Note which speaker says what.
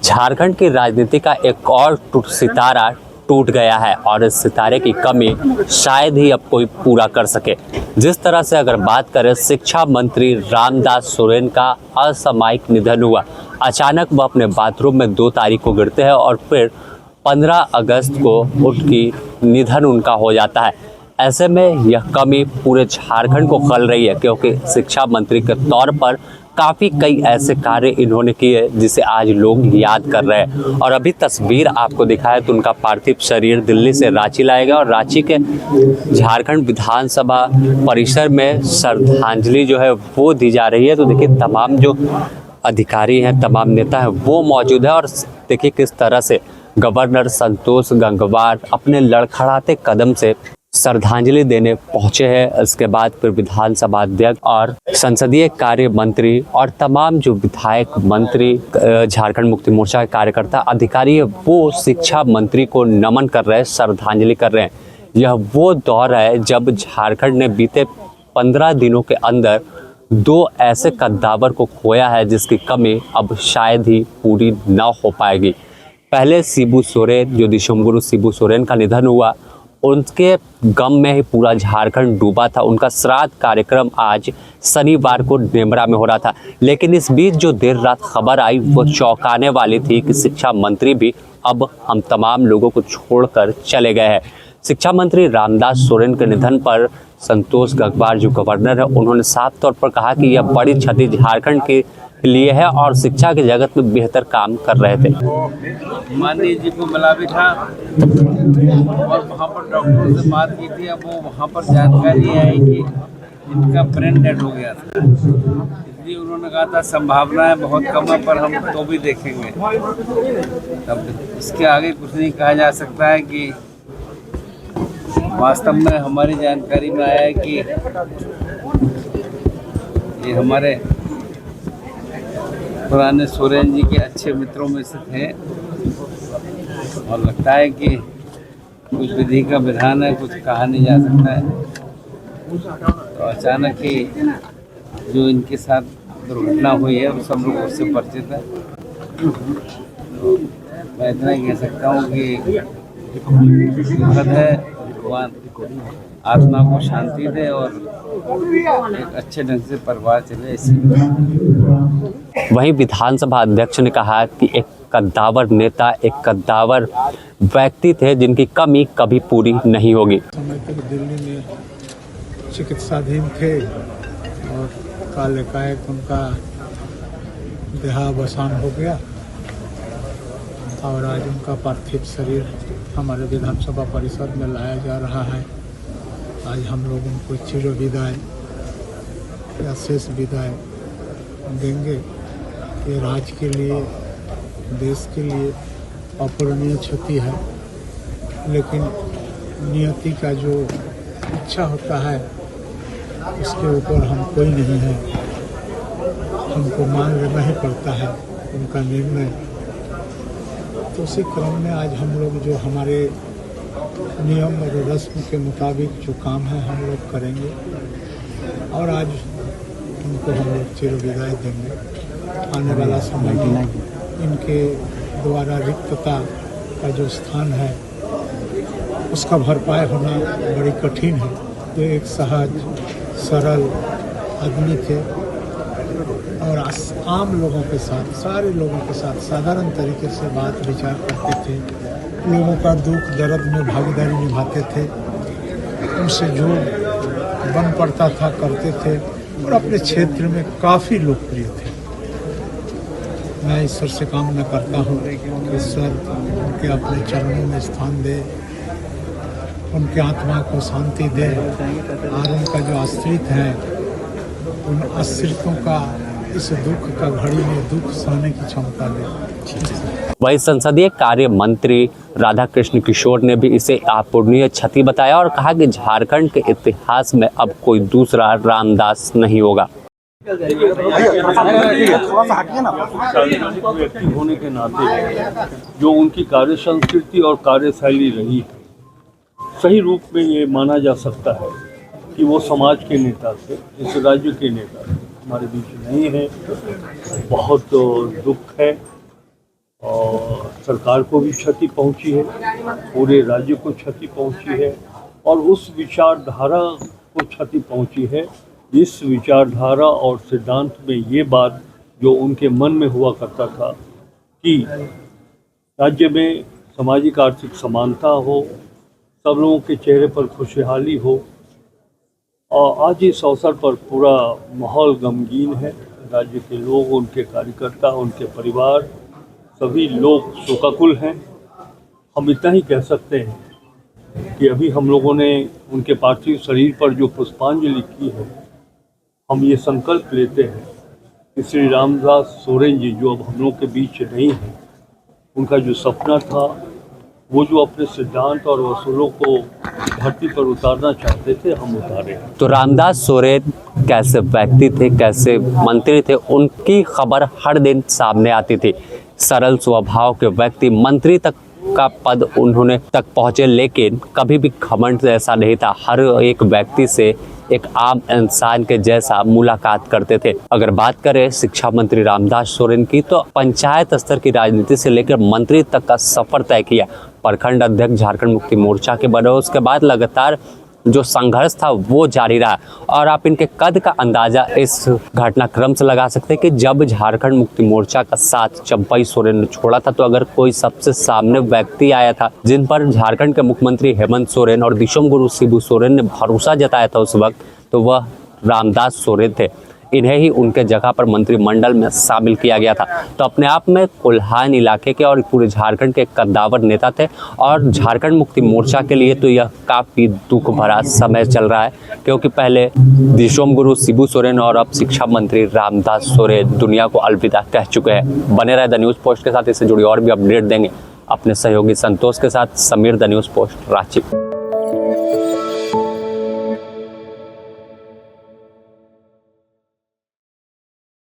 Speaker 1: झारखंड की राजनीति का एक और सितारा टूट गया है और इस सितारे की कमी शायद ही अब कोई पूरा कर सके। जिस तरह से अगर बात करें, शिक्षा मंत्री रामदास सोरेन का असामयिक निधन हुआ। अचानक वह अपने बाथरूम में 2 तारीख को गिरते हैं और फिर 15 अगस्त को उनकी निधन उनका हो जाता है। ऐसे में यह कमी पूरे झारखंड को खल रही है, क्योंकि शिक्षा मंत्री के तौर पर काफ़ी कई ऐसे कार्य इन्होंने किए जिसे आज लोग याद कर रहे हैं। और अभी तस्वीर आपको दिखाया तो उनका पार्थिव शरीर दिल्ली से रांची लाया गया और रांची के झारखंड विधानसभा परिसर में श्रद्धांजलि जो है वो दी जा रही है। तो देखिए, तमाम जो अधिकारी हैं, तमाम नेता हैं, वो मौजूद है और देखिए किस तरह से गवर्नर संतोष गंगवार अपने लड़खड़ाते कदम से श्रद्धांजलि देने पहुंचे हैं। इसके बाद फिर विधानसभा अध्यक्ष और संसदीय कार्य मंत्री और तमाम जो विधायक, मंत्री, झारखंड मुक्ति मोर्चा के कार्यकर्ता, अधिकारी है, वो शिक्षा मंत्री को नमन कर रहे हैं, श्रद्धांजलि कर रहे हैं। यह वो दौर है जब झारखंड ने बीते 15 दिनों के अंदर 2 ऐसे कद्दावर को खोया है जिसकी कमी अब शायद ही पूरी न हो पाएगी। पहले शिबू सोरेन, जो दिशमगुरु शिबू सोरेन का निधन हुआ, उनके गम में ही पूरा झारखंड डूबा था। उनका श्राद्ध कार्यक्रम आज शनिवार को नेमरा में हो रहा था, लेकिन इस बीच जो देर रात खबर आई वो चौंकाने वाली थी कि शिक्षा मंत्री भी अब हम तमाम लोगों को छोड़कर चले गए हैं। शिक्षा मंत्री रामदास सोरेन के निधन पर संतोष गंगवार जो गवर्नर है, उन्होंने साफ तौर पर कहा कि यह बड़ी क्षति झारखंड के लिए है और शिक्षा के जगत में बेहतर काम कर रहे थे।
Speaker 2: माननीय जी को मिला भी था और वहाँ पर डॉक्टरों से बात की थी। अब वो वहाँ पर जानकारी आई कि इनका ब्रेन डेड हो गया था, इसलिए उन्होंने कहा था संभावनाएं बहुत कम है, पर हम तो भी देखेंगे। अब इसके आगे कुछ नहीं कहा जा सकता है कि वास्तव में हमारी जानकारी में आया है कि ये हमारे पुराने सोरेन जी के अच्छे मित्रों में से थे और लगता है कि कुछ विधि का विधान है, कुछ कहा नहीं जा सकता है। तो अचानक ही जो इनके साथ दुर्घटना हुई है वो सब लोग उससे परिचित है। तो मैं इतना ही कह सकता हूँ कि दुखद है, भगवान आत्मा को शांति दे और एक अच्छे ढंग से परिवार चले।
Speaker 1: वहीं विधानसभा अध्यक्ष ने कहा कि एक कद्दावर नेता, एक कद्दावर व्यक्ति थे जिनकी कमी कभी पूरी नहीं होगी।
Speaker 3: समय तक दिल्ली में चिकित्साधीन थे और काल एकाएक उनका देहावसान हो गया और आज उनका पार्थिव शरीर हमारे विधानसभा परिषद में लाया जा रहा है। आज हम लोग उनको चिर विदाई या शेष विदाई देंगे। ये राज्य के लिए, देश के लिए अपूरणीय क्षति है, लेकिन नियति का जो इच्छा होता है उसके ऊपर हम कोई नहीं है, हमको मान लेना ही पड़ता है उनका निर्णय। तो उसी क्रम में आज हम लोग जो हमारे नियम और रस्म के मुताबिक जो काम है हम लोग करेंगे और आज उनको हम लोग चिर विदाई देंगे। आने वाला समय में इनके द्वारा रिक्तता का जो स्थान है उसका भरपाई होना बड़ी कठिन है। तो एक सहज सरल आदमी थे और आम लोगों के साथ, सारे लोगों के साथ साधारण तरीके से बात विचार करते थे, लोगों का दुख दर्द में भागीदारी निभाते थे, उनसे जो बन पड़ता था करते थे और अपने क्षेत्र में काफ़ी लोकप्रिय थे। मैं ईश्वर से कामना करता हूँ कि ईश्वर उनके अपने चरणों में स्थान दे, उनके आत्मा को शांति दे और उनका जो आश्रित है उन आश्रितों का इस दुख का घड़ी में दुख सहने की क्षमता दे।
Speaker 1: वही संसदीय कार्य मंत्री राधाकृष्ण किशोर ने भी इसे अपूरणीय क्षति बताया और कहा कि झारखंड के इतिहास में अब कोई दूसरा रामदास नहीं होगा।
Speaker 4: व्यक्ति होने के नाते जो उनकी कार्य संस्कृति और कार्यशैली रही है, सही रूप में ये माना जा सकता है कि वो समाज के नेता थे, इस राज्य के नेता थे। हमारे बीच नहीं है, बहुत दुख है और सरकार को भी क्षति पहुंची है, पूरे राज्य को क्षति पहुंची है और उस विचारधारा को क्षति पहुंची है। इस विचारधारा और सिद्धांत में ये बात जो उनके मन में हुआ करता था कि राज्य में सामाजिक आर्थिक समानता हो, सब लोगों के चेहरे पर खुशहाली हो, और आज इस अवसर पर पूरा माहौल गमगीन है। राज्य के लोग, उनके कार्यकर्ता, उनके परिवार, सभी लोग शोकाकुल हैं। हम इतना ही कह सकते हैं कि अभी हम लोगों ने उनके पार्थिव शरीर पर जो पुष्पांजलि की है, हम ये संकल्प लेते हैं कि श्री रामदास सोरेन जी जो अब हम लोग के बीच नहीं हैं, उनका जो सपना था, वो जो अपने सिद्धांत और वसूलों को धरती पर उतारना चाहते थे, हम उतारे।
Speaker 1: तो रामदास सोरेन कैसे व्यक्ति थे, कैसे मंत्री थे, उनकी खबर हर दिन सामने आती थी। सरल स्वभाव के व्यक्ति, मंत्री तक का पद उन्होंने तक पहुंचे, लेकिन कभी भी घमंड ऐसा नहीं था। हर एक व्यक्ति से एक आम इंसान के जैसा मुलाकात करते थे। अगर बात करें शिक्षा मंत्री रामदास सोरेन की, तो पंचायत स्तर की राजनीति से लेकर मंत्री तक का सफर तय किया। प्रखंड अध्यक्ष झारखंड मुक्ति मोर्चा के बने, उसके बाद लगातार जो संघर्ष था वो जारी रहा। और आप इनके कद का अंदाजा इस घटनाक्रम से लगा सकते हैं कि जब झारखंड मुक्ति मोर्चा का साथ चंपई सोरेन ने छोड़ा था, तो अगर कोई सबसे सामने व्यक्ति आया था जिन पर झारखंड के मुख्यमंत्री हेमंत सोरेन और दिशोम गुरु शिबू सोरेन ने भरोसा जताया था उस वक्त, तो वह रामदास सोरेन थे। इन्हें ही उनके जगह पर मंत्रिमंडल में शामिल किया गया था। तो अपने आप में कोल्हान इलाके के और पूरे झारखंड के कद्दावर नेता थे, और झारखंड मुक्ति मोर्चा के लिए तो यह काफ़ी दुख भरा समय चल रहा है, क्योंकि पहले दिशोम गुरु शिबू सोरेन और अब शिक्षा मंत्री रामदास सोरेन दुनिया को अलविदा कह चुके हैं। बने रहे द न्यूज़ पोस्ट के साथ, इससे जुड़ी और भी अपडेट देंगे अपने सहयोगी संतोष के साथ। Sameer, the news post, Ranchi.